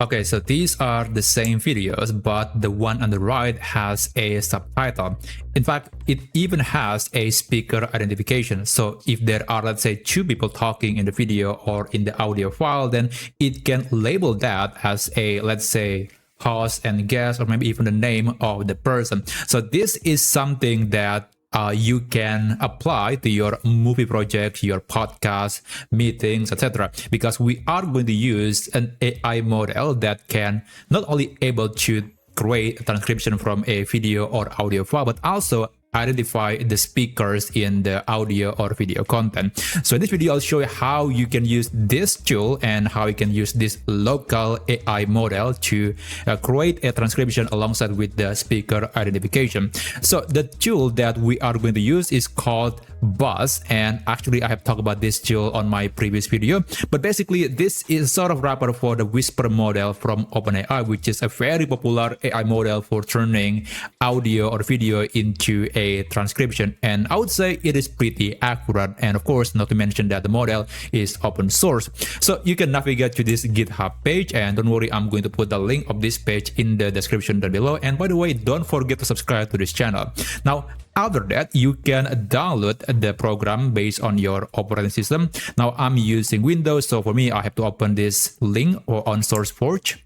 Okay, so these are the same videos, but the one on the right has a subtitle. In fact, it even has a speaker identification. So if there are, let's say, two people talking in the video or in the audio file, then it can label that as a, let's say, host and guest, or maybe even the name of the person. So this is something that you can apply to your movie project, your podcast, meetings, etc. Because we are going to use an AI model that can not only able to create a transcription from a video or audio file, but also identify the speakers in the audio or video content. So in this video, I'll show you how you can use this tool and how you can use this local AI model to create a transcription alongside with the speaker identification. So the tool that we are going to use is called Buzz, and actually I have talked about this tool on my previous video, but basically this is sort of wrapper for the Whisper model from OpenAI, which is a very popular AI model for turning audio or video into a transcription, and I would say it is pretty accurate. And of course, not to mention that the model is open source, so you can navigate to this GitHub page, and don't worry, I'm going to put the link of this page in the description down below. And by the way, don't forget to subscribe to this channel. Now after that, you can download the program based on your operating system. Now I'm using Windows, so for me I have to open this link or on SourceForge.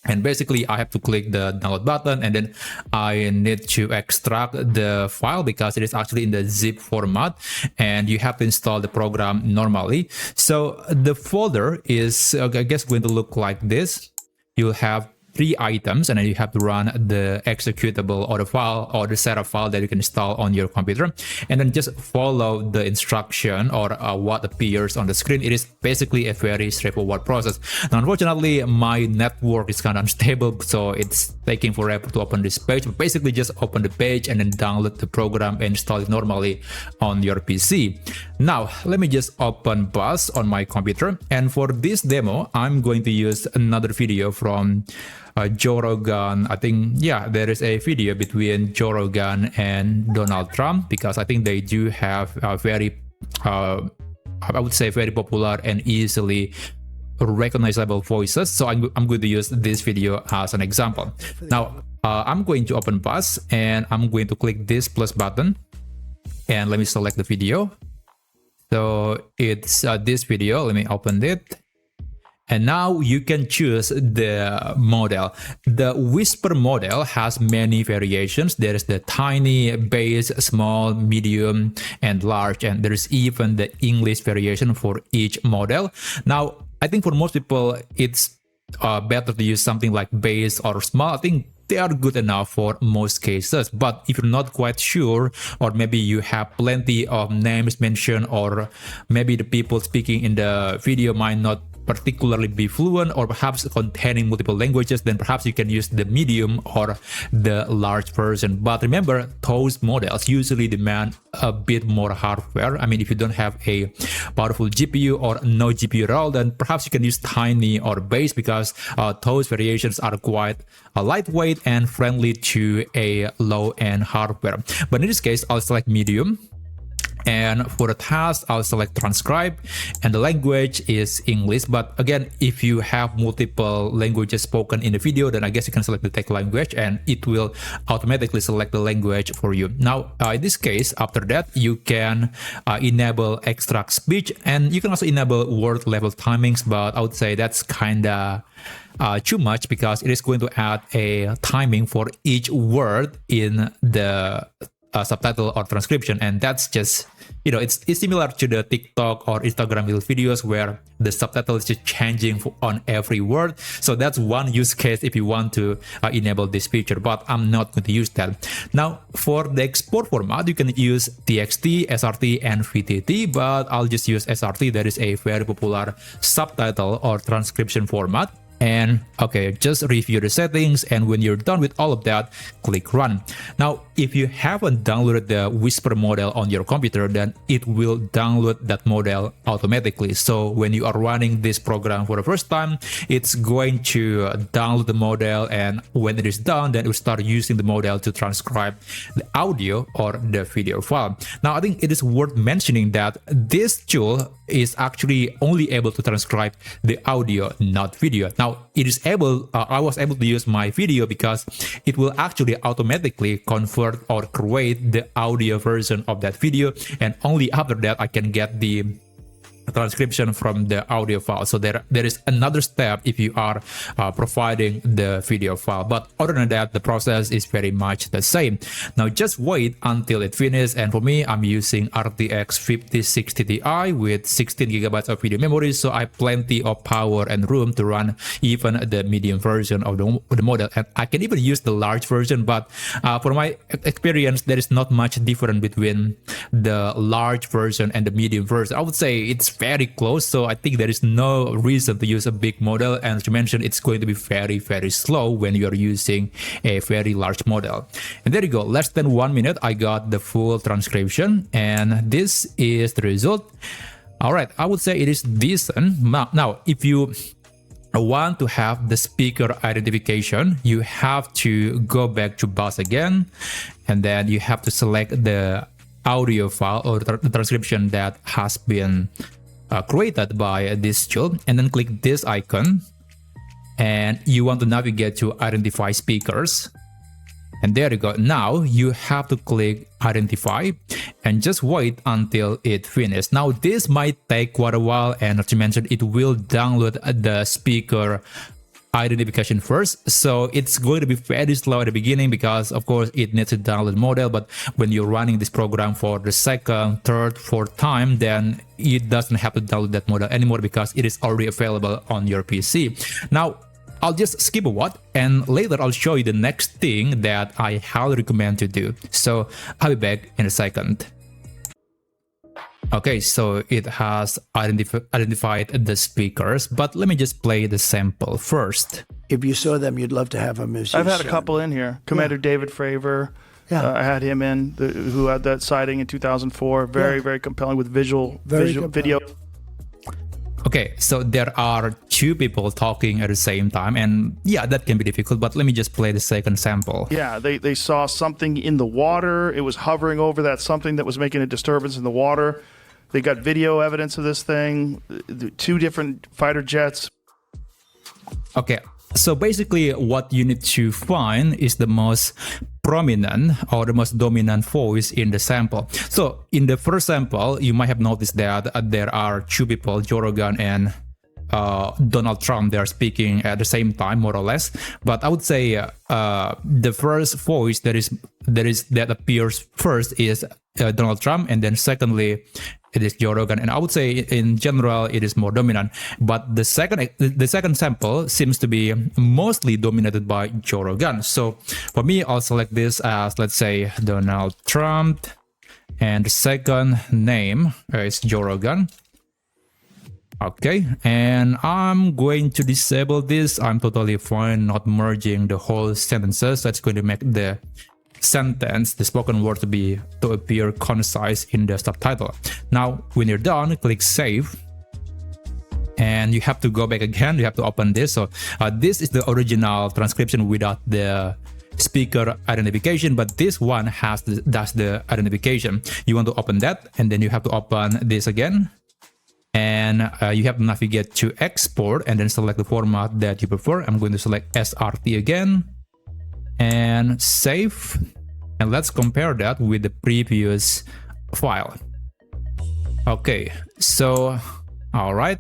And basically I have to click the download button, and then I need to extract the file because it is actually in the zip format, and you have to install the program normally. So the folder is, I guess, going to look like this. You'll have 3 items, and then you have to run the executable or the file or the setup file that you can install on your computer, and then just follow the instruction or what appears on the screen. It is basically a very straightforward process. Now, unfortunately, my network is kind of unstable, so it's taking forever to open this page. But basically, just open the page and then download the program and install it normally on your PC. Now, let me just open Buzz on my computer, and for this demo, I'm going to use another video from Joe Rogan. I think, yeah, there is a video between Joe Rogan and Donald Trump, because I think they do have a very, I would say, very popular and easily recognizable voices. So I'm going to use this video as an example. Now, I'm going to open Buzz, and I'm going to click this plus button, and let me select the video. So it's this video. Let me open it. And now you can choose the model. The Whisper model has many variations. There is the tiny, base, small, medium, and large. And there is even the English variation for each model. Now, I think for most people, it's better to use something like base or small. I think they are good enough for most cases. But if you're not quite sure, or maybe you have plenty of names mentioned, or maybe the people speaking in the video might not particularly be fluent, or perhaps containing multiple languages, then perhaps you can use the medium or the large version. But remember, those models usually demand a bit more hardware. I mean, if you don't have a powerful GPU or no GPU at all, then perhaps you can use tiny or base, because those variations are quite lightweight and friendly to a low-end hardware. But in this case, I'll select medium. And for the task, I'll select transcribe, and the language is English. But again, if you have multiple languages spoken in the video, then I guess you can select the text language, and it will automatically select the language for you. Now, in this case, after that, you can enable extract speech, and you can also enable word level timings. But I would say that's kind of too much, because it is going to add a timing for each word in the subtitle or transcription, and that's just, you know, it's similar to the TikTok or Instagram videos where the subtitle is just changing on every word. So that's one use case if you want to enable this feature, but I'm not going to use that. Now, for the export format, you can use TXT, SRT, and VTT, but I'll just use SRT. That is a very popular subtitle or transcription format. And okay, just review the settings, and when you're done with all of that, click run. Now, if you haven't downloaded the Whisper model on your computer, then it will download that model automatically. So when you are running this program for the first time, it's going to download the model, and when it is done, then it will start using the model to transcribe the audio or the video file. Now, I think it is worth mentioning that this tool is actually only able to transcribe the audio, not video. Now, Now it is able, I was able to use my video because it will actually automatically convert or create the audio version of that video, and only after that I can get the transcription from the audio file. So there is another step if you are providing the video file, but other than that the process is very much the same. Now just wait until it finishes, and for me I'm using RTX 5060 Ti with 16 gigabytes of video memory, so I have plenty of power and room to run even the medium version of the model, and I can even use the large version. But for my experience, there is not much difference between the large version and the medium version. I would say it's very close, so I think there is no reason to use a big model, and as you mentioned, it's going to be very slow when you are using a very large model. And there you go, less than 1 minute I got the full transcription, and this is the result. All right, I would say it is decent. Now if you want to have the speaker identification, you have to go back to bus again, and then you have to select the audio file or the transcription that has been created by this tool, and then click this icon, and you want to navigate to identify speakers, and there you go. Now you have to click identify and just wait until it finishes. Now this might take quite a while, and as you mentioned, it will download the speaker identification first, so it's going to be very slow at the beginning because of course it needs to download model. But when you're running this program for the second, third, fourth time, then it doesn't have to download that model anymore because it is already available on your PC. Now I'll just skip a what, and later I'll show you the next thing that I highly recommend to do. So I'll be back in a second. Okay, so it has identified the speakers, but let me just play the sample first. If you saw them, you'd love to have a musician. I've had a couple in here. Commander David Fravor, I had him in, who had that sighting in 2004. Very compelling with video. Okay, so there are two people talking at the same time, and yeah, that can be difficult, but let me just play the second sample. Yeah, they saw something in the water. It was hovering over that something that was making a disturbance in the water. They got video evidence of this thing, 2 different fighter jets. Okay, so basically what you need to find is the most prominent or the most dominant voice in the sample. So in the first sample, you might have noticed that there are 2 people, Joe Rogan and Donald Trump. They are speaking at the same time, more or less. But I would say the first voice that appears first is Donald Trump, and then secondly it is Joe Rogan, and I would say in general it is more dominant. But the second sample seems to be mostly dominated by Joe Rogan. So for me, I'll select this as, let's say, Donald Trump, and the second name is Joe Rogan. Okay, and I'm going to disable this. I'm totally fine not merging the whole sentences. That's going to make the sentence, the spoken word, to appear concise in the subtitle. Now when you're done, click save, and you have to go back again. You have to open this. So this is the original transcription without the speaker identification, but this one does the identification. You want to open that, and then you have to open this again, and you have to navigate to export and then select the format that you prefer. I'm going to select SRT again and save, and let's compare that with the previous file. Okay, so all right,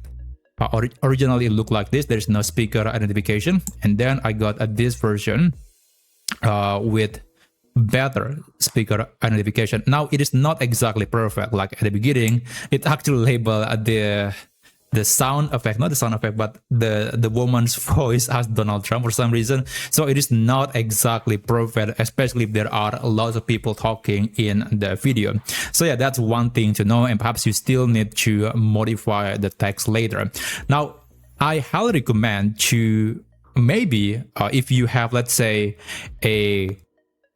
originally it looked like this. There's no speaker identification, and then I got this version with better speaker identification. Now it is not exactly perfect. Like at the beginning, it actually labeled the sound effect, not the sound effect, but the woman's voice as Donald Trump for some reason. So it is not exactly perfect, especially if there are lots of people talking in the video. So yeah, that's one thing to know, and perhaps you still need to modify the text later. Now, I highly recommend to maybe if you have, let's say, a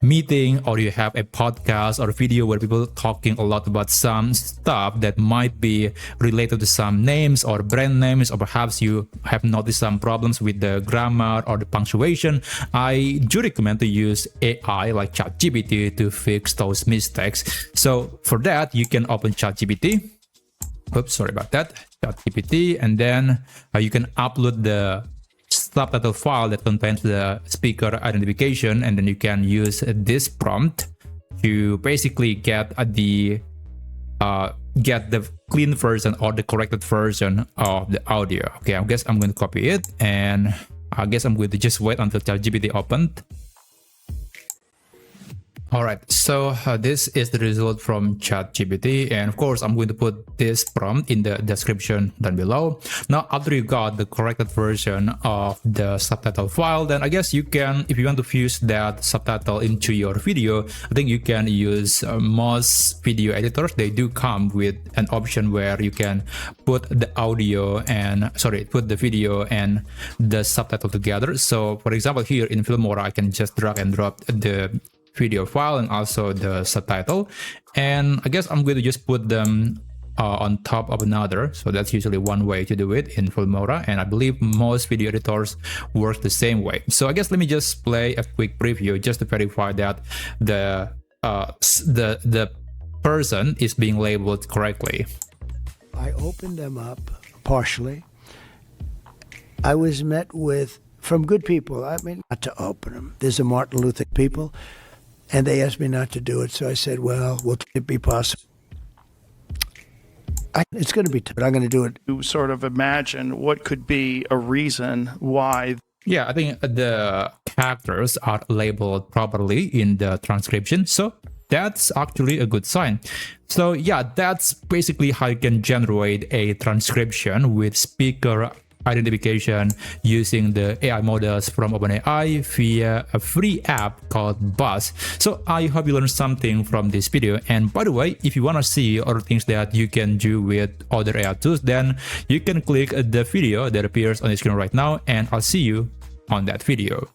meeting, or you have a podcast or video where people talking a lot about some stuff that might be related to some names or brand names, or perhaps you have noticed some problems with the grammar or the punctuation, I do recommend to use AI like ChatGPT to fix those mistakes. So for that, you can open ChatGPT. Oops, sorry about that. ChatGPT, and then you can upload the subtitle file that contains the speaker identification, and then you can use this prompt to basically get the clean version or the corrected version of the audio. Okay, I guess I'm going to copy it, and I guess I'm going to just wait until ChatGPT opened. Alright, so this is the result from ChatGPT, and of course I'm going to put this prompt in the description down below. Now, after you got the corrected version of the subtitle file, then I guess you can, if you want to fuse that subtitle into your video, I think you can use most video editors. They do come with an option where you can put the audio and put the video and the subtitle together. So for example, here in Filmora, I can just drag and drop the video file and also the subtitle, and I guess I'm going to just put them on top of another. So that's usually one way to do it in Filmora, and I believe most video editors work the same way. So I guess let me just play a quick preview just to verify that the person is being labeled correctly. I opened them up partially. I was met with, from good people, I mean, not to open them. There's a Martin Luther people, and they asked me not to do it. So I said, well, will it be possible? It's going to be tough, but I'm going to do it. To sort of imagine what could be a reason why. Yeah, I think the characters are labeled properly in the transcription. So that's actually a good sign. So yeah, that's basically how you can generate a transcription with speaker identification using the AI models from OpenAI via a free app called Buzz. So I hope you learned something from this video. And by the way, if you want to see other things that you can do with other AI tools, then you can click the video that appears on the screen right now, and I'll see you on that video.